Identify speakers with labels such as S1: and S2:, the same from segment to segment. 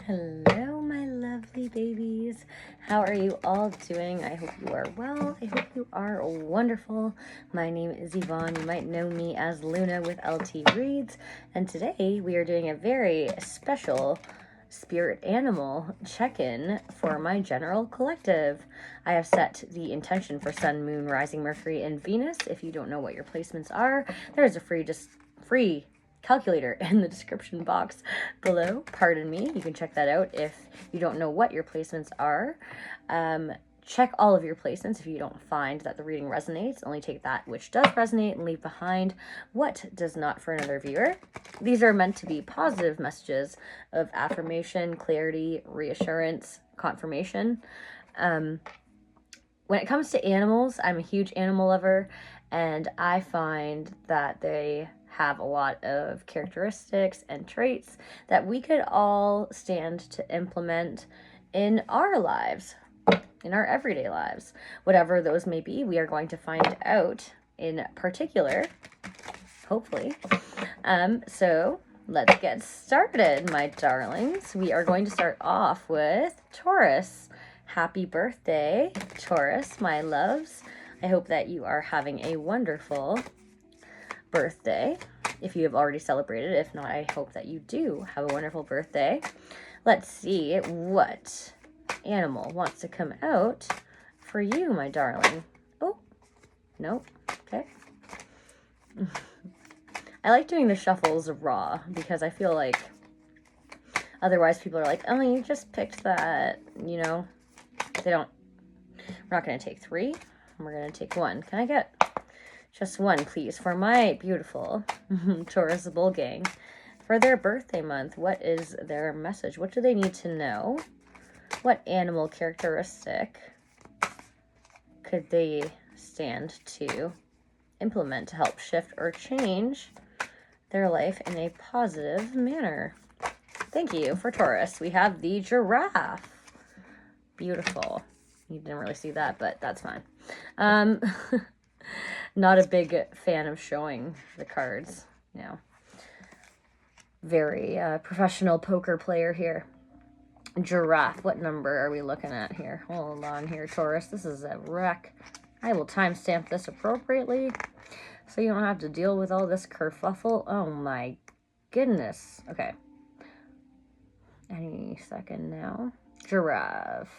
S1: Hello, my lovely babies. How are you all doing? I hope you are well. I hope you are wonderful. My name is Yvonne. You might know me as Luna with LT Reads. And today we are doing a very special spirit animal check-in for my general collective. I have set the intention for Sun, Moon, Rising, Mercury, and Venus. If you don't know what your placements are, there's a free calculator in the description box below. Pardon me, you can check that out if you don't know what your placements are. Check all of your placements if you don't find that the reading resonates. Only take that which does resonate and leave behind what does not for another viewer. These are meant to be positive messages of affirmation, clarity, reassurance, confirmation. When it comes to animals, I'm a huge animal lover, and I find that they have a lot of characteristics and traits that we could all stand to implement in our lives, in our everyday lives. Whatever those may be, we are going to find out in particular, hopefully. So let's get started, my darlings. We are going to start off with Taurus. Happy birthday, Taurus, my loves. I hope that you are having a wonderful birthday. If you have already celebrated, if not, I hope that you do have a wonderful birthday. Let's see what animal wants to come out for you, my darling. Oh, nope. Okay. I like doing the shuffles raw because I feel like otherwise people are like, oh, you just picked that, you know. They don't. We're not going to take three. We're going to take one. Can I get just one, please, for my beautiful Taurus Bull Gang? For their birthday month, what is their message? What do they need to know? What animal characteristic could they stand to implement to help shift or change their life in a positive manner? Thank you. For Taurus, we have the giraffe. Beautiful. You didn't really see that, but that's fine. Not a big fan of showing the cards, you know. Very professional poker player here. Giraffe, what number are we looking at here? Hold on here, Taurus. This is a wreck. I will timestamp this appropriately so you don't have to deal with all this kerfuffle. Oh my goodness. Okay. Any second now. Giraffe.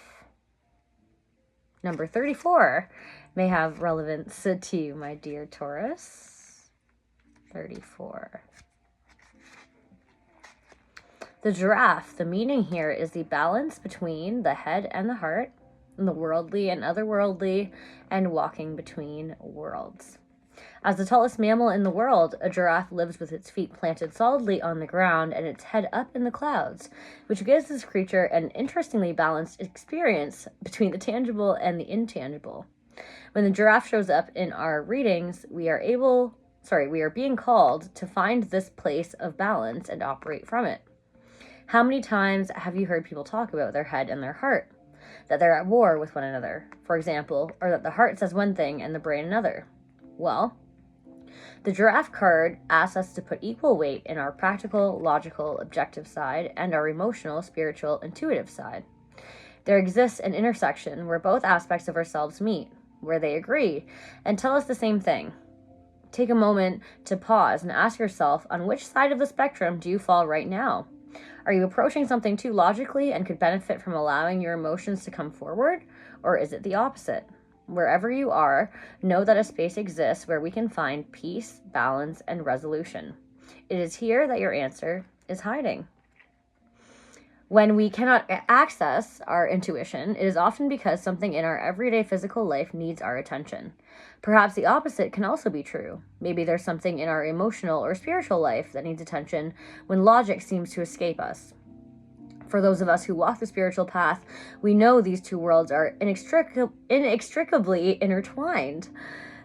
S1: Number 34 may have relevance to you, my dear Taurus. 34. The giraffe, the meaning here is the balance between the head and the heart, and the worldly and otherworldly, and walking between worlds. As the tallest mammal in the world, a giraffe lives with its feet planted solidly on the ground and its head up in the clouds, which gives this creature an interestingly balanced experience between the tangible and the intangible. When the giraffe shows up in our readings, we are being called to find this place of balance and operate from it. How many times have you heard people talk about their head and their heart? That they're at war with one another, for example, or that the heart says one thing and the brain another? Well, the giraffe card asks us to put equal weight in our practical, logical, objective side and our emotional, spiritual, intuitive side. There exists an intersection where both aspects of ourselves meet, where they agree, and tell us the same thing. Take a moment to pause and ask yourself, on which side of the spectrum do you fall right now? Are you approaching something too logically and could benefit from allowing your emotions to come forward? Or is it the opposite? Wherever you are, know that a space exists where we can find peace, balance, and resolution. It is here that your answer is hiding. When we cannot access our intuition, it is often because something in our everyday physical life needs our attention. Perhaps the opposite can also be true. Maybe there's something in our emotional or spiritual life that needs attention when logic seems to escape us. For those of us who walk the spiritual path, we know these two worlds are inextricably intertwined.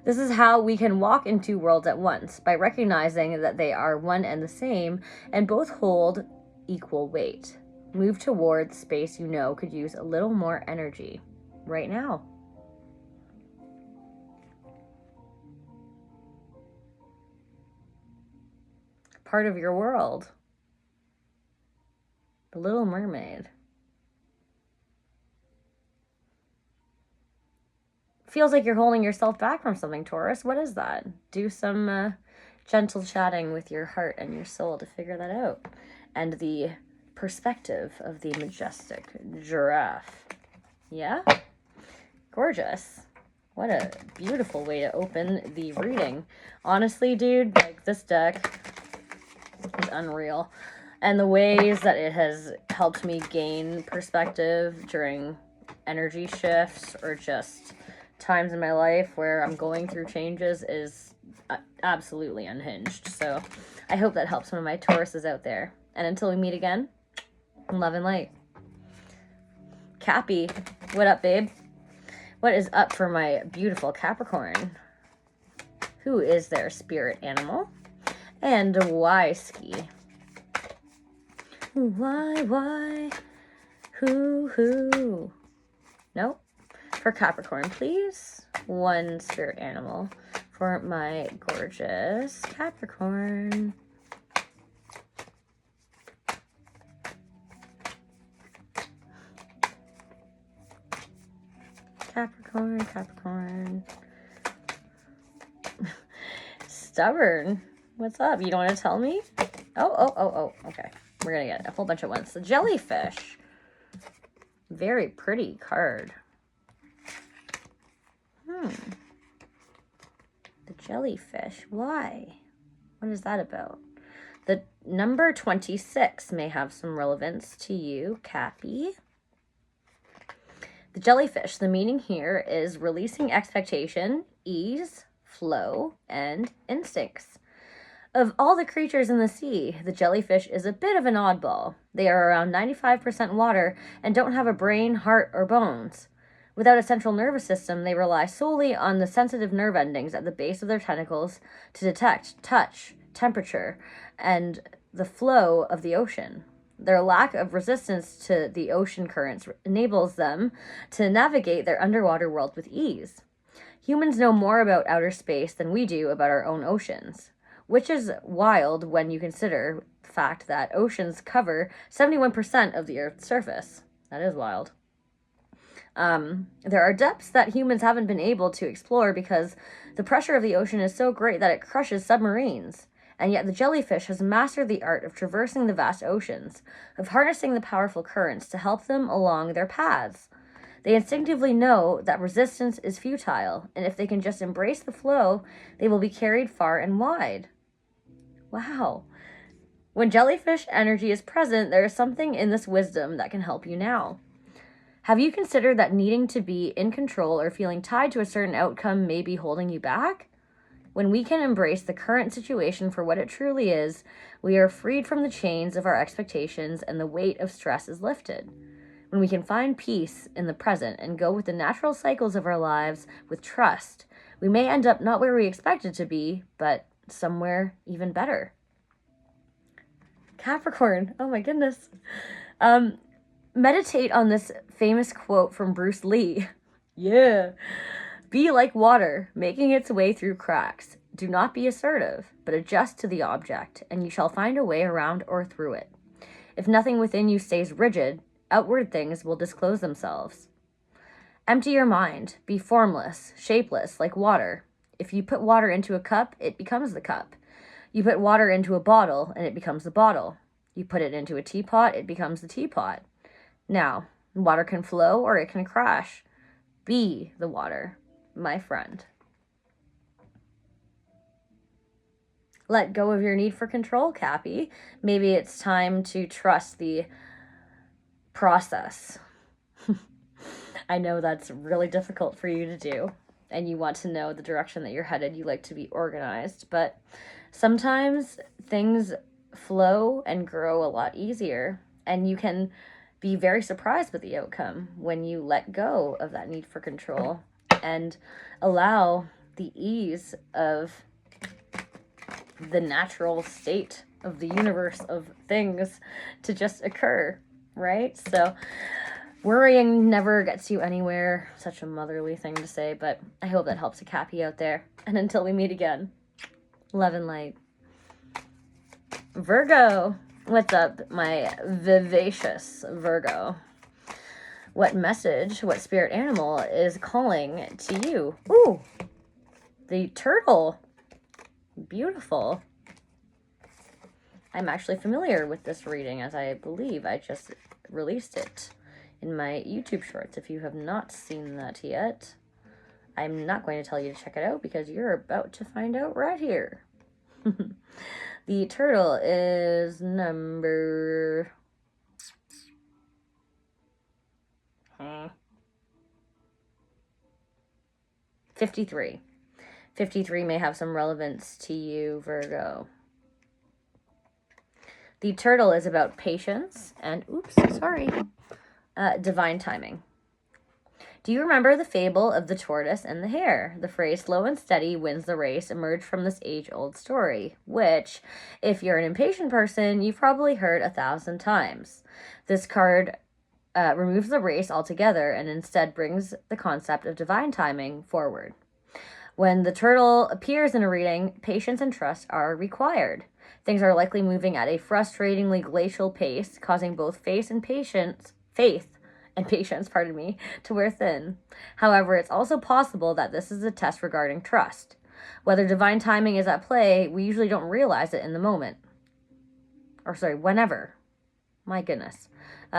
S1: This is how we can walk in two worlds at once, by recognizing that they are one and the same, and both hold equal weight. Move towards space you know could use a little more energy right now. Part of your world. The Little Mermaid. Feels like you're holding yourself back from something, Taurus. What is that? Do some gentle chatting with your heart and your soul to figure that out. And the perspective of the majestic giraffe. Yeah? Gorgeous. What a beautiful way to open the reading. Honestly, dude, like, this deck is unreal. And the ways that it has helped me gain perspective during energy shifts or just times in my life where I'm going through changes is absolutely unhinged. So I hope that helps some of my Tauruses out there. And until we meet again, love and light. Cappy, what up, babe? What is up for my beautiful Capricorn? Who is their spirit animal? And why ski? Why? Who? Nope. For Capricorn, please. One spirit animal for my gorgeous Capricorn. Capricorn. Stubborn. What's up? You don't want to tell me? Oh. Okay. We're going to get a whole bunch of ones. The jellyfish. Very pretty card. The jellyfish. Why? What is that about? The number 26 may have some relevance to you, Cappy. The jellyfish, the meaning here is releasing expectation, ease, flow, and instincts. Of all the creatures in the sea, the jellyfish is a bit of an oddball. They are around 95% water and don't have a brain, heart, or bones. Without a central nervous system, they rely solely on the sensitive nerve endings at the base of their tentacles to detect touch, temperature, and the flow of the ocean. Their lack of resistance to the ocean currents enables them to navigate their underwater world with ease. Humans know more about outer space than we do about our own oceans, which is wild when you consider the fact that oceans cover 71% of the Earth's surface. That is wild. There are depths that humans haven't been able to explore because the pressure of the ocean is so great that it crushes submarines. And yet the jellyfish has mastered the art of traversing the vast oceans, of harnessing the powerful currents to help them along their paths. They instinctively know that resistance is futile, and if they can just embrace the flow, they will be carried far and wide. Wow. When jellyfish energy is present, there is something in this wisdom that can help you now. Have you considered that needing to be in control or feeling tied to a certain outcome may be holding you back? When we can embrace the current situation for what it truly is, we are freed from the chains of our expectations and the weight of stress is lifted. When we can find peace in the present and go with the natural cycles of our lives with trust, we may end up not where we expected to be, but somewhere even better. Capricorn, oh my goodness. Meditate on this famous quote from Bruce Lee. Yeah. Be like water, making its way through cracks. Do not be assertive, but adjust to the object, and you shall find a way around or through it. If nothing within you stays rigid, outward things will disclose themselves. Empty your mind. Be formless, shapeless, like water. If you put water into a cup, it becomes the cup. You put water into a bottle, and it becomes the bottle. You put it into a teapot, it becomes the teapot. Now, water can flow or it can crash. Be the water, my friend. Let go of your need for control, Cappy. Maybe it's time to trust the process. I know that's really difficult for you to do, and you want to know the direction that you're headed. You like to be organized, but sometimes things flow and grow a lot easier, and you can be very surprised with the outcome when you let go of that need for control and allow the ease of the natural state of the universe of things to just occur, right? So worrying never gets you anywhere. Such a motherly thing to say, but I hope that helps a Cappy out there. And until we meet again, love and light. Virgo, What's up, my vivacious Virgo? What message, what spirit animal is calling to you? Ooh, the turtle. Beautiful. I'm actually familiar with this reading, as I believe I just released it in my YouTube shorts. If you have not seen that yet, I'm not going to tell you to check it out because you're about to find out right here. The turtle is number 53. 53 may have some relevance to you, Virgo. The turtle is about patience and, oops, sorry, divine timing. Do you remember the fable of the tortoise and the hare? The phrase slow and steady wins the race emerged from this age-old story, which, if you're an impatient person, you've probably heard 1,000 times. This card removes the race altogether and instead brings the concept of divine timing forward. When the turtle appears in a reading, patience and trust are required. Things are likely moving at a frustratingly glacial pace, causing both faith and patience, to wear thin. However, it's also possible that this is a test regarding trust. Whether divine timing is at play, we usually don't realize it in the moment. Whenever. My goodness.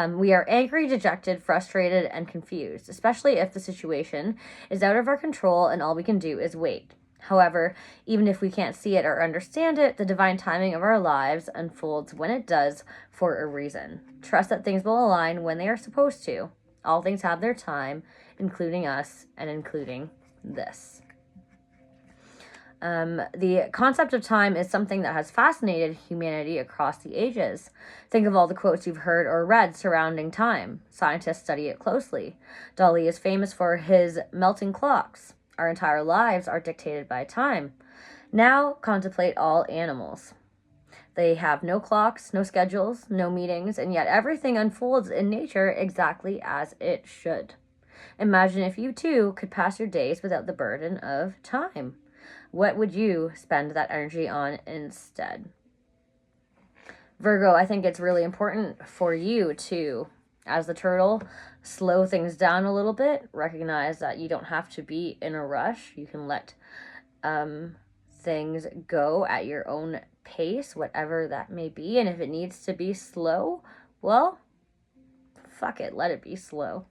S1: We are angry, dejected, frustrated, and confused, especially if the situation is out of our control and all we can do is wait. However, even if we can't see it or understand it, the divine timing of our lives unfolds when it does for a reason. Trust that things will align when they are supposed to. All things have their time, including us and including this. The concept of time is something that has fascinated humanity across the ages. Think of all the quotes you've heard or read surrounding time. Scientists study it closely. Dali is famous for his melting clocks. Our entire lives are dictated by time. Now contemplate all animals. They have no clocks, no schedules, no meetings, and yet everything unfolds in nature exactly as it should. Imagine if you too could pass your days without the burden of time. What would you spend that energy on instead? Virgo, I think it's really important for you to, as the turtle, slow things down a little bit. Recognize that you don't have to be in a rush. You can let things go at your own pace, whatever that may be. And if it needs to be slow, well, fuck it, let it be slow.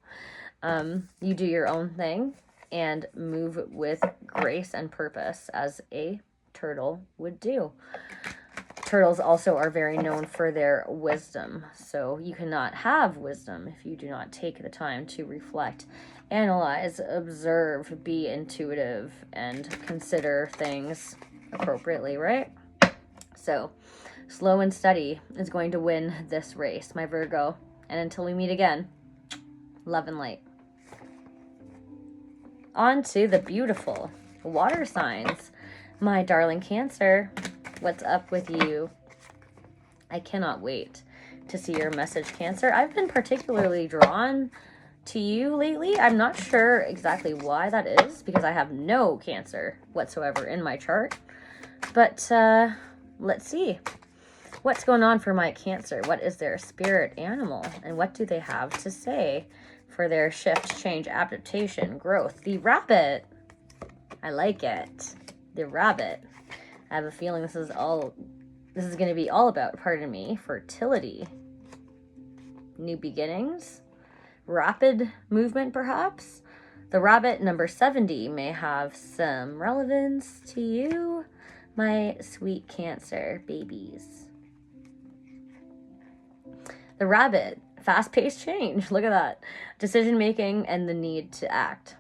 S1: You do your own thing and move with grace and purpose as a turtle would do. Turtles also are very known for their wisdom, so you cannot have wisdom if you do not take the time to reflect, analyze, observe, be intuitive, and consider things appropriately, right? So, slow and steady is going to win this race, my Virgo. And until we meet again, love and light. On to the beautiful water signs. My darling Cancer, what's up with you? I cannot wait to see your message, Cancer. I've been particularly drawn to you lately. I'm not sure exactly why that is, because I have no Cancer whatsoever in my chart. But let's see. What's going on for my Cancer? What is their spirit animal? And what do they have to say for their shift, change, adaptation, growth? The rabbit. I like it. The rabbit. I have a feeling this is going to be all about, pardon me, fertility. New beginnings. Rapid movement, perhaps. The rabbit, number 70, may have some relevance to you, my sweet Cancer babies. The rabbit. Fast-paced change. Look at that. Decision-making and the need to act.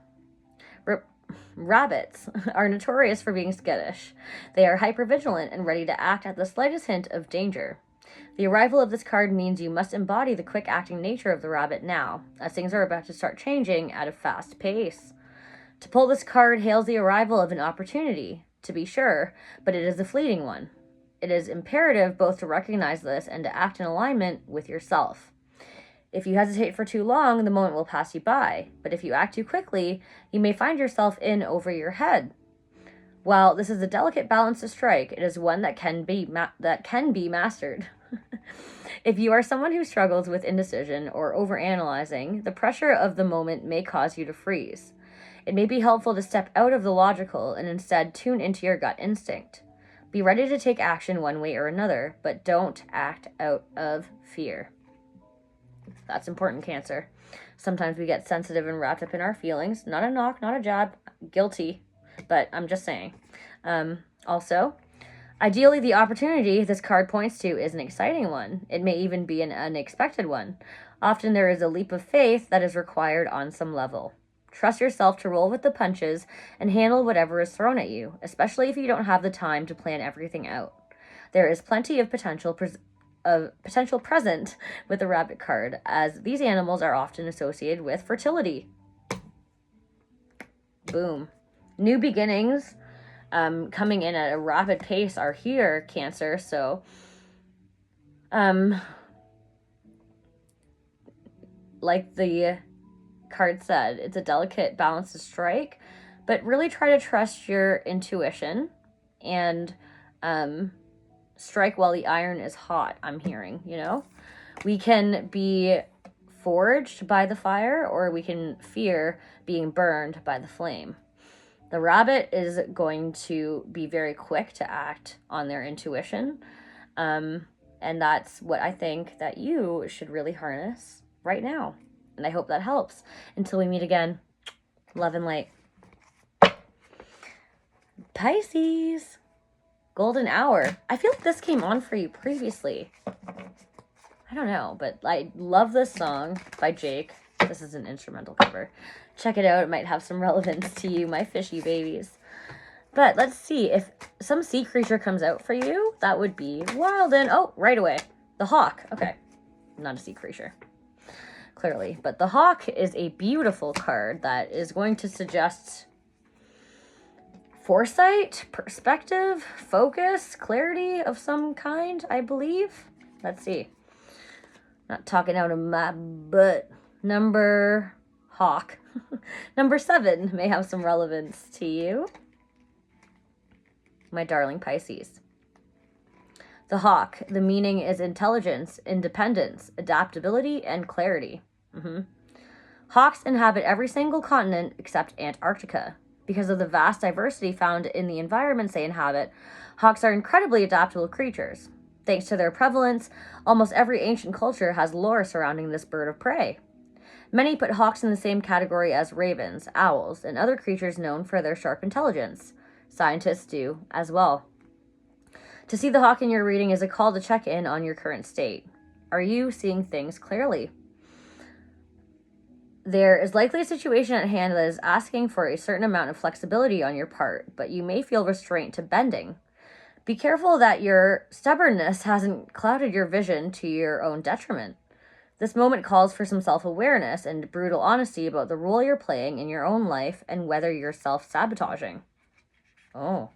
S1: Rabbits are notorious for being skittish. They are hypervigilant and ready to act at the slightest hint of danger. The arrival of this card means you must embody the quick-acting nature of the rabbit now, as things are about to start changing at a fast pace. To pull this card hails the arrival of an opportunity, to be sure, but it is a fleeting one. It is imperative both to recognize this and to act in alignment with yourself. If you hesitate for too long, the moment will pass you by. But if you act too quickly, you may find yourself in over your head. While this is a delicate balance to strike, it is one that can be mastered. If you are someone who struggles with indecision or overanalyzing, the pressure of the moment may cause you to freeze. It may be helpful to step out of the logical and instead tune into your gut instinct. Be ready to take action one way or another, but don't act out of fear. That's important, Cancer. Sometimes we get sensitive and wrapped up in our feelings. Not a knock, not a jab. Guilty, but I'm just saying. Also, ideally, the opportunity this card points to is an exciting one. It may even be an unexpected one. Often there is a leap of faith that is required on some level. Trust yourself to roll with the punches and handle whatever is thrown at you, especially if you don't have the time to plan everything out. There is plenty of potential present with the rabbit card, as these animals are often associated with fertility. Boom. New beginnings coming in at a rapid pace are here, Cancer. So, like the card said, it's a delicate balance to strike, but really try to trust your intuition and strike while the iron is hot. I'm hearing, you know, we can be forged by the fire, or we can fear being burned by the flame. The rabbit is going to be very quick to act on their intuition. And that's what I think that you should really harness right now. And I hope that helps. Until we meet again, love and light. Pisces, golden hour. I feel like this came on for you previously. I don't know, but I love this song by Jake. This is an instrumental cover. Check it out. It might have some relevance to you, my fishy babies. But let's see if some sea creature comes out for you. That would be wild. And oh, right away. The hawk. Okay. Not a sea creature, clearly. But the hawk is a beautiful card that is going to suggest foresight, perspective, focus, clarity of some kind, I believe. Let's see. Not talking out of my butt. Number 7 may have some relevance to you, my darling Pisces. The hawk, the meaning is intelligence, independence, adaptability, and clarity. Hawks inhabit every single continent except Antarctica. Because of the vast diversity found in the environments they inhabit, hawks are incredibly adaptable creatures. Thanks to their prevalence, almost every ancient culture has lore surrounding this bird of prey. Many put hawks in the same category as ravens, owls, and other creatures known for their sharp intelligence. Scientists do as well. To see the hawk in your reading is a call to check in on your current state. Are you seeing things clearly? There is likely a situation at hand that is asking for a certain amount of flexibility on your part, but you may feel restraint to bending. Be careful that your stubbornness hasn't clouded your vision to your own detriment. This moment calls for some self-awareness and brutal honesty about the role you're playing in your own life and whether you're self-sabotaging. Oh.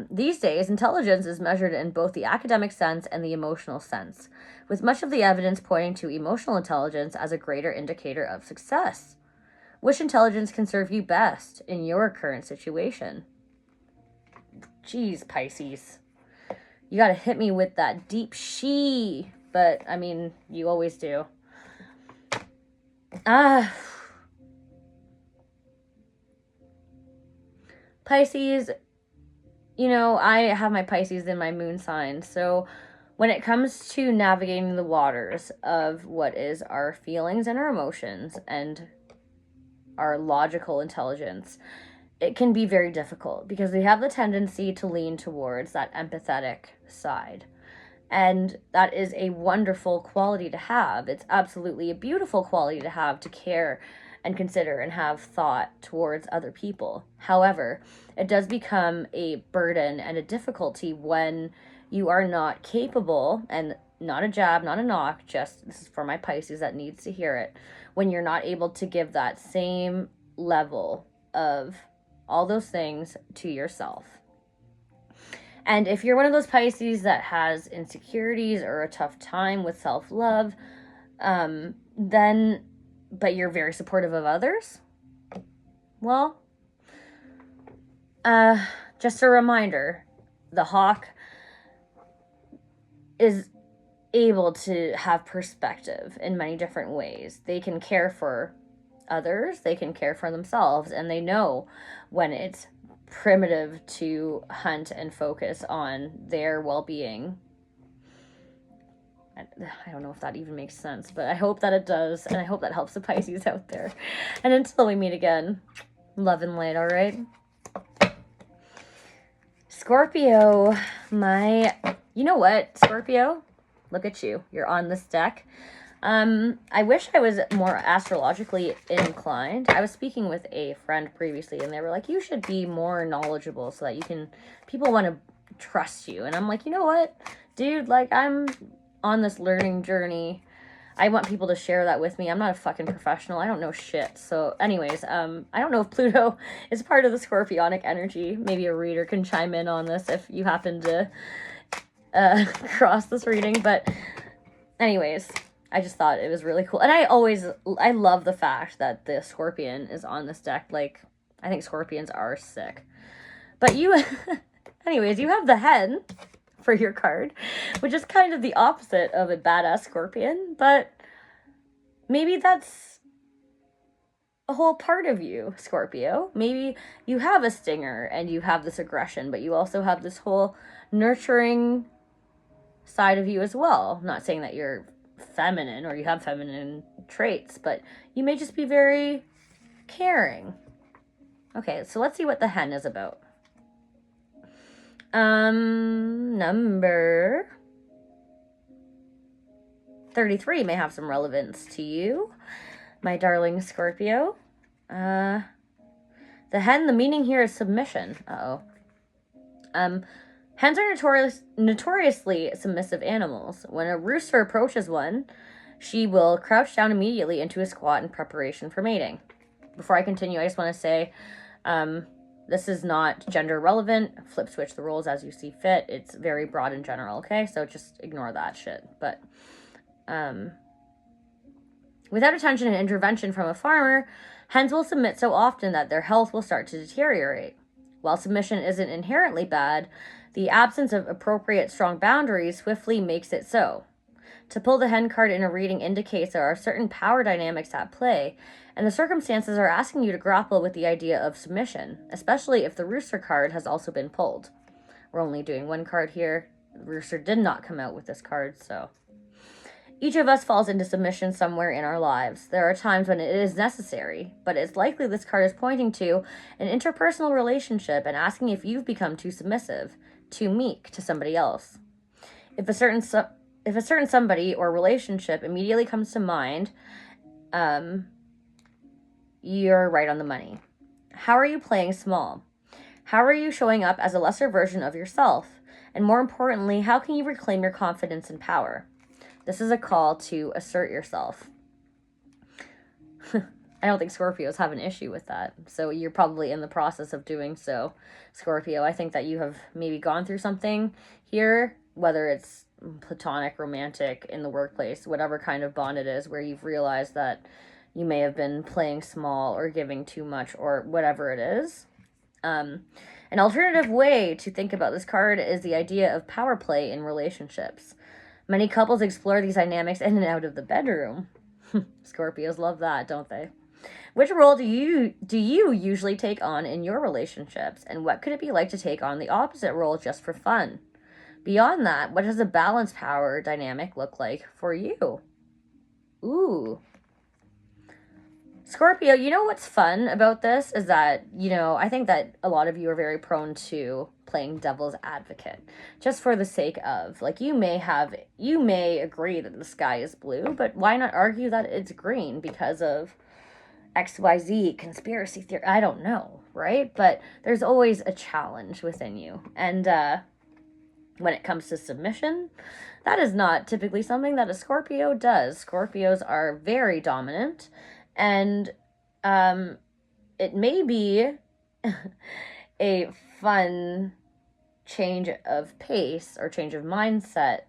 S1: These days, intelligence is measured in both the academic sense and the emotional sense, with much of the evidence pointing to emotional intelligence as a greater indicator of success. Which intelligence can serve you best in your current situation? Jeez, Pisces. You gotta hit me with that deep she, but, I mean, you always do. Pisces, you know, I have my Pisces in my moon sign, so when it comes to navigating the waters of what is our feelings and our emotions and our logical intelligence, it can be very difficult because we have the tendency to lean towards that empathetic side. And that is a wonderful quality to have. It's absolutely a beautiful quality to have, to care and consider and have thought towards other people. However, it does become a burden and a difficulty when you are not capable, and not a jab, not a knock, just this is for my Pisces that needs to hear it, when you're not able to give that same level of all those things to yourself. And if you're one of those Pisces that has insecurities or a tough time with self-love, but you're very supportive of others, well, just a reminder, the hawk is able to have perspective in many different ways. They can care for others, they can care for themselves, and they know when it's primitive to hunt and focus on their well-being. I don't know if that even makes sense, but I hope that it does, and I hope that helps the Pisces out there. And until we meet again, love and light, all right? Scorpio, you know what, Scorpio? Look at you. You're on this deck. I wish I was more astrologically inclined. I was speaking with a friend previously, and they were like, you should be more knowledgeable so that people want to trust you. And I'm like, you know what, dude, like, I'm on this learning journey. I want people to share that with me. I'm not a fucking professional. I don't know shit. So anyways, I don't know if Pluto is part of the Scorpionic energy. Maybe a reader can chime in on this if you happen to cross this reading. But anyways, I just thought it was really cool. And I love the fact that the Scorpion is on this deck. Like, I think Scorpions are sick. But anyways, you have the Hen for your card, which is kind of the opposite of a badass Scorpion, but maybe that's a whole part of you, Scorpio. Maybe you have a stinger and you have this aggression, but you also have this whole nurturing side of you as well. I'm not saying that you're feminine or you have feminine traits, but you may just be very caring. Okay, so let's see what the Hen is about. Number 33 may have some relevance to you, my darling Scorpio. The Hen, the meaning here is submission. Hens are notoriously submissive animals. When a rooster approaches one, she will crouch down immediately into a squat in preparation for mating. Before I continue, I just want to say, this is not gender relevant. Flip switch the roles as you see fit. It's very broad in general, okay? So just ignore that shit. But without attention and intervention from a farmer, hens will submit so often that their health will start to deteriorate. While submission isn't inherently bad, the absence of appropriate strong boundaries swiftly makes it so. To pull the Hen card in a reading indicates there are certain power dynamics at play, and the circumstances are asking you to grapple with the idea of submission, especially if the Rooster card has also been pulled. We're only doing one card here. The Rooster did not come out with this card, so. Each of us falls into submission somewhere in our lives. There are times when it is necessary, but it's likely this card is pointing to an interpersonal relationship and asking if you've become too submissive, too meek to somebody else. If a certain somebody or relationship immediately comes to mind, you're right on the money. How are you playing small? How are you showing up as a lesser version of yourself? And more importantly, how can you reclaim your confidence and power? This is a call to assert yourself. I don't think Scorpios have an issue with that. So you're probably in the process of doing so, Scorpio. I think that you have maybe gone through something here, whether it's platonic, romantic, in the workplace, whatever kind of bond it is, where you've realized that you may have been playing small or giving too much or whatever it is. An alternative way to think about this card is the idea of power play in relationships. Many couples explore these dynamics in and out of the bedroom. Scorpios love that, don't they? Which role do you usually take on in your relationships? And what could it be like to take on the opposite role just for fun? Beyond that, what does a balanced power dynamic look like for you? Ooh. Scorpio, you know what's fun about this is that, I think that a lot of you are very prone to playing devil's advocate, just for the sake of, like, you may agree that the sky is blue, but why not argue that it's green because of XYZ, conspiracy theory, I don't know, right? But there's always a challenge within you. And when it comes to submission, that is not typically something that a Scorpio does. Scorpios are very dominant. And it may be a fun change of pace or change of mindset,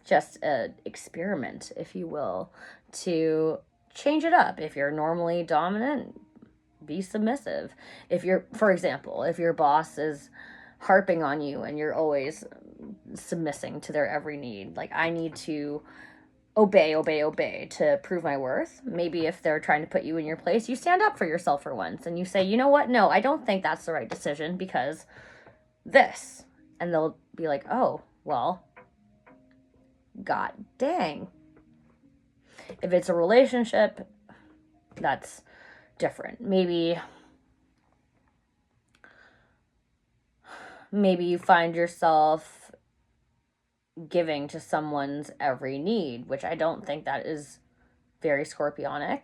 S1: just an experiment, if you will, to change it up. If you're normally dominant, be submissive. For example, if your boss is harping on you and you're always submissing to their every need. Like, I need to obey to prove my worth. Maybe if they're trying to put you in your place, you stand up for yourself for once and you say, you know what? No, I don't think that's the right decision because this. And they'll be like, oh, well, god dang. If it's a relationship, that's different. Maybe you find yourself giving to someone's every need, which I don't think that is very Scorpionic.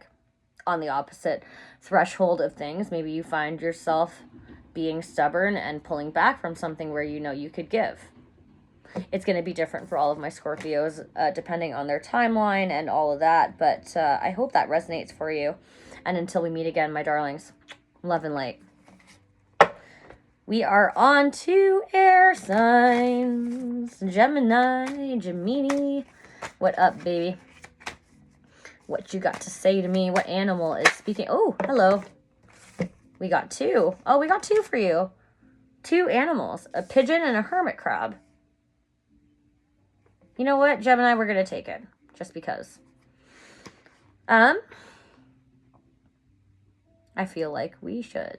S1: On the opposite threshold of things, maybe you find yourself being stubborn and pulling back from something where you know you could give. It's going to be different for all of my Scorpios, depending on their timeline and all of that, but I hope that resonates for you. And until we meet again, my darlings, love and light. We are on to air signs. Gemini. What up, baby? What you got to say to me? What animal is speaking? Oh, hello. We got two. Oh, we got two for you. Two animals. A pigeon and a hermit crab. You know what, Gemini? We're going to take it. Just because. I feel like we should.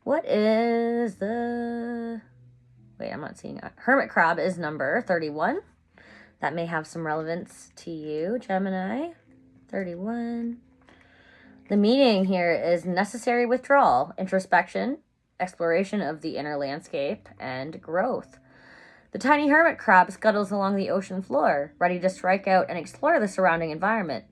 S1: What is the... Wait, I'm not seeing it. Hermit crab is number 31. That may have some relevance to you, Gemini. 31. The meaning here is necessary withdrawal, introspection, exploration of the inner landscape, and growth. The tiny hermit crab scuttles along the ocean floor, ready to strike out and explore the surrounding environment.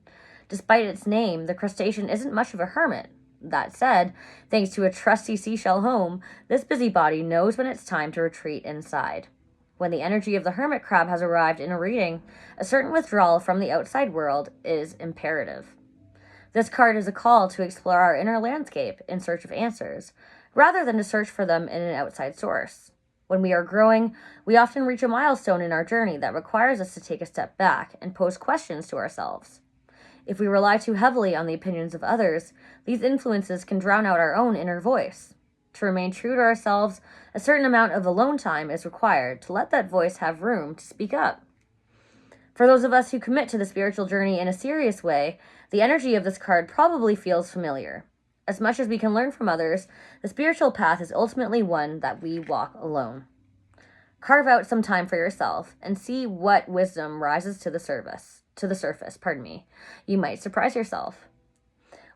S1: Despite its name, the crustacean isn't much of a hermit. That said, thanks to a trusty seashell home, this busybody knows when it's time to retreat inside. When the energy of the hermit crab has arrived in a reading, a certain withdrawal from the outside world is imperative. This card is a call to explore our inner landscape in search of answers, rather than to search for them in an outside source. When we are growing, we often reach a milestone in our journey that requires us to take a step back and pose questions to ourselves. If we rely too heavily on the opinions of others, these influences can drown out our own inner voice. To remain true to ourselves, a certain amount of alone time is required to let that voice have room to speak up. For those of us who commit to the spiritual journey in a serious way, the energy of this card probably feels familiar. As much as we can learn from others, the spiritual path is ultimately one that we walk alone. Carve out some time for yourself and see what wisdom rises to the surface. You might surprise yourself.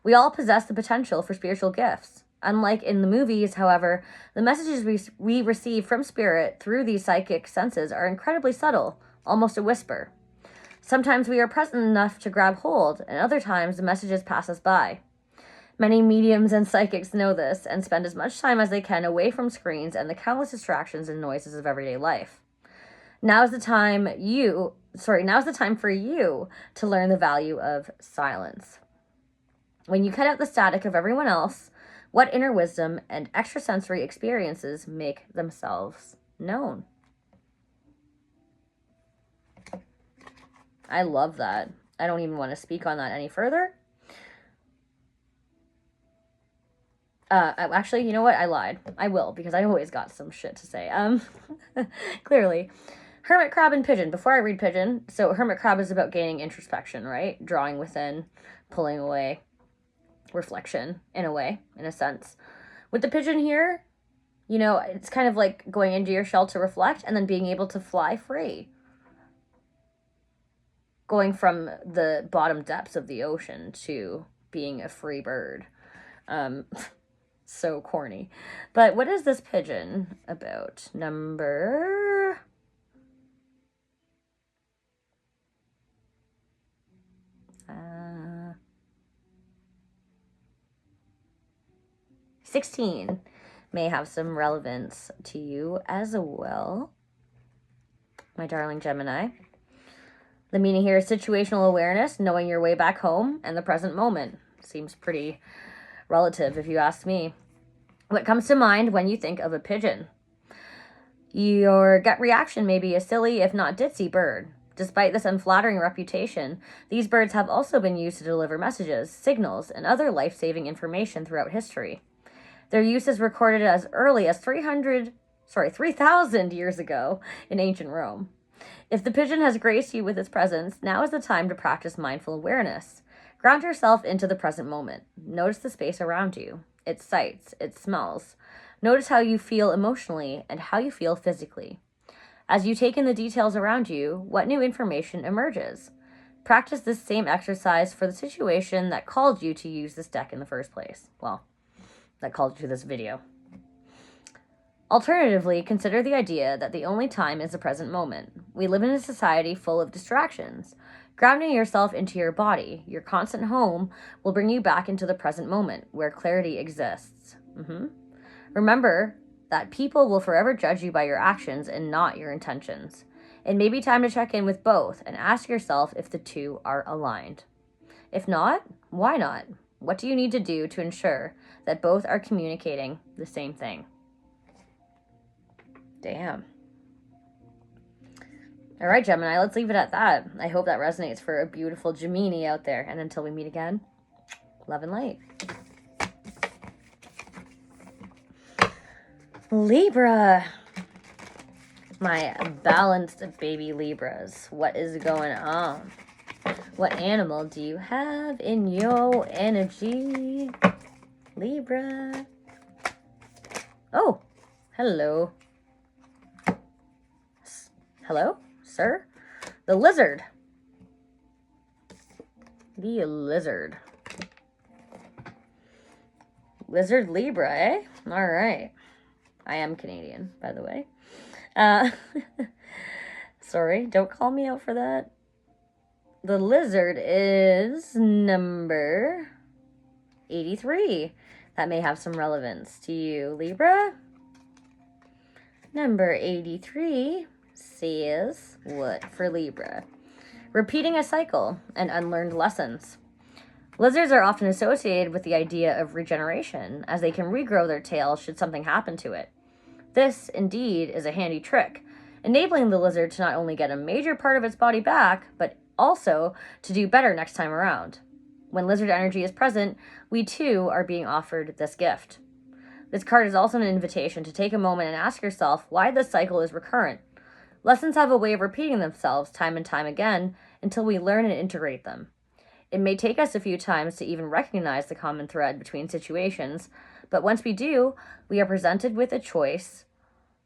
S1: We all possess the potential for spiritual gifts. Unlike in the movies, however, the messages we receive from spirit through these psychic senses are incredibly subtle, almost a whisper. Sometimes we are present enough to grab hold, and other times the messages pass us by. Many mediums and psychics know this and spend as much time as they can away from screens and the countless distractions and noises of everyday life. Now's the time for you to learn the value of silence. When you cut out the static of everyone else, what inner wisdom and extrasensory experiences make themselves known? I love that. I don't even want to speak on that any further. Actually, you know what? I lied. I will, because I always got some shit to say. Clearly. Hermit crab and pigeon. Before I read pigeon, so hermit crab is about gaining introspection, right? Drawing within, pulling away, reflection, in a way, in a sense. With the pigeon here, you know, it's kind of like going into your shell to reflect and then being able to fly free. Going from the bottom depths of the ocean to being a free bird. So corny. But what is this pigeon about? Number... 16 may have some relevance to you as well, my darling Gemini. The meaning here is situational awareness, knowing your way back home, and the present moment. Seems pretty relative if you ask me. What comes to mind when you think of a pigeon? Your gut reaction may be a silly, if not ditzy, bird. Despite this unflattering reputation, these birds have also been used to deliver messages, signals, and other life-saving information throughout history. Their use is recorded as early as 300 3,000 years ago in ancient Rome. If the pigeon has graced you with its presence, now is the time to practice mindful awareness. Ground yourself into the present moment. Notice the space around you, its sights, its smells. Notice how you feel emotionally and how you feel physically. As you take in the details around you, what new information emerges? Practice this same exercise for the situation that called you to use this deck in the first place. Well, that called you to this video. Alternatively, consider the idea that the only time is the present moment. We live in a society full of distractions. Grounding yourself into your body, your constant home, will bring you back into the present moment where clarity exists. Remember that people will forever judge you by your actions and not your intentions. It may be time to check in with both and ask yourself if the two are aligned. If not, why not? What do you need to do to ensure that both are communicating the same thing? Damn. All right, Gemini, let's leave it at that. I hope that resonates for a beautiful Gemini out there. And until we meet again, love and light. Libra. My balanced baby Libras. What is going on? What animal do you have in your energy? Libra. Oh, hello. Hello, sir? The lizard. The lizard. Lizard Libra, eh? All right. I am Canadian, by the way. Sorry, don't call me out for that. The lizard is number 83. That may have some relevance to you, Libra. Number 83 says what for Libra? Repeating a cycle and unlearned lessons. Lizards are often associated with the idea of regeneration, as they can regrow their tail should something happen to it. This, indeed, is a handy trick, enabling the lizard to not only get a major part of its body back, but also to do better next time around. When lizard energy is present, we too are being offered this gift. This card is also an invitation to take a moment and ask yourself why this cycle is recurrent. Lessons have a way of repeating themselves time and time again until we learn and integrate them. It may take us a few times to even recognize the common thread between situations, but once we do, we are presented with a choice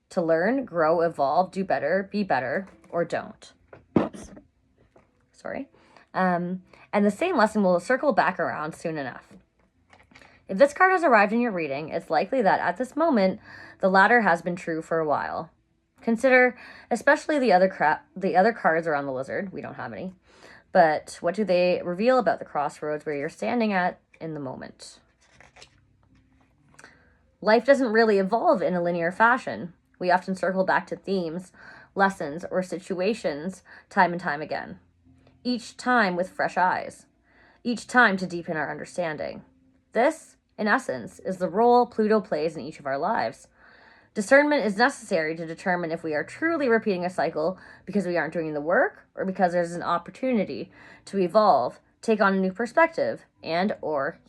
S1: to learn, grow, evolve, do better, be better, or don't. Oops. Sorry. And the same lesson will circle back around soon enough. If this card has arrived in your reading, it's likely that at this moment, the latter has been true for a while. Consider especially the other cards around the lizard. We don't have any. But what do they reveal about the crossroads where you're standing at in the moment? Life doesn't really evolve in a linear fashion. We often circle back to themes, lessons, or situations time and time again. Each time with fresh eyes. Each time to deepen our understanding. This, in essence, is the role Pluto plays in each of our lives. Discernment is necessary to determine if we are truly repeating a cycle because we aren't doing the work or because there's an opportunity to evolve, take on a new perspective, and or